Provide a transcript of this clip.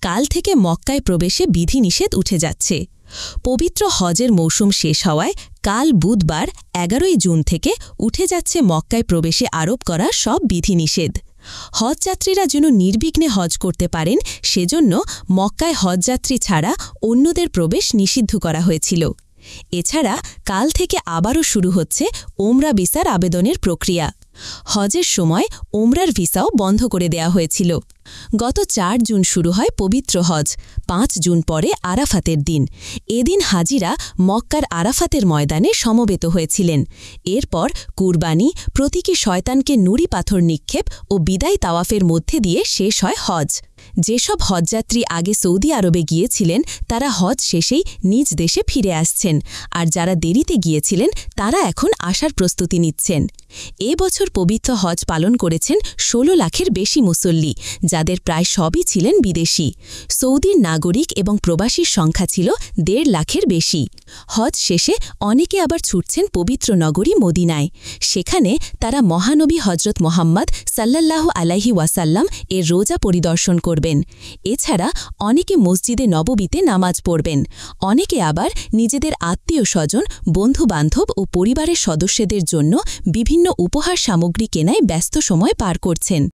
কাল থেকে মক্কায় প্রবেশে বিধিনিষেধ উঠে যাচ্ছে। পবিত্র হজের মৌসুম শেষ হওয়ায় কাল বুধবার ১১ জুন থেকে উঠে যাচ্ছে মক্কায় প্রবেশে আরোপ করা সব বিধিনিষেধ। হজযাত্রীরা যেন নির্বিঘ্নে হজ করতে পারেন সেজন্য মক্কায় হজযাত্রী ছাড়া অন্যদের প্রবেশ নিষিদ্ধ করা হয়েছিল। এছাড়া কাল থেকে আবারও শুরু হচ্ছে ওমরা ভিসার আবেদনের প্রক্রিয়া। হজের সময় ওমরার ভিসাও বন্ধ করে দেয়া হয়েছিল। গত ৪ জুন শুরু হয় পবিত্র হজ, ৫ জুন পরে আরাফাতের দিন। এদিন হাজিরা মক্কার আরাফাতের ময়দানে সমবেত হয়েছিলেন। এরপর কুরবানি, প্রতীকী শয়তানকে নুড়ি পাথর নিক্ষেপ ও বিদায় তাওয়াফের মধ্যে দিয়ে শেষ হয় হজ। যেসব হজযাত্রী আগে সৌদি আরবে গিয়েছিলেন তারা হজ শেষেই নিজ দেশে ফিরে আসছেন, আর যারা দেরিতে গিয়েছিলেন তারা এখন আসার প্রস্তুতি নিচ্ছেন। এ বছর পবিত্র হজ পালন করেছেন ১৬ লাখের বেশি মুসল্লি, যাদের প্রায় সবই ছিলেন বিদেশি। সৌদির নাগরিক এবং প্রবাসীর সংখ্যা ছিল ১.৫ লাখের বেশি। হজ শেষে অনেকে আবার ছুটছেন পবিত্র নগরী মদিনায়। সেখানে তারা মহানবী হজরত মোহাম্মদ সাল্লাল্লাহু আলাইহি ওয়াসাল্লাম এর রোজা পরিদর্শন করবেন। এছাড়া অনেকে মসজিদে নববীতে নামাজ পড়বেন। অনেকে আবার নিজেদের আত্মীয় স্বজন, বন্ধুবান্ধব ও পরিবারের সদস্যদের জন্য বিভিন্ন উপহার সামগ্রী কেনায় ব্যস্ত সময় পার করছেন।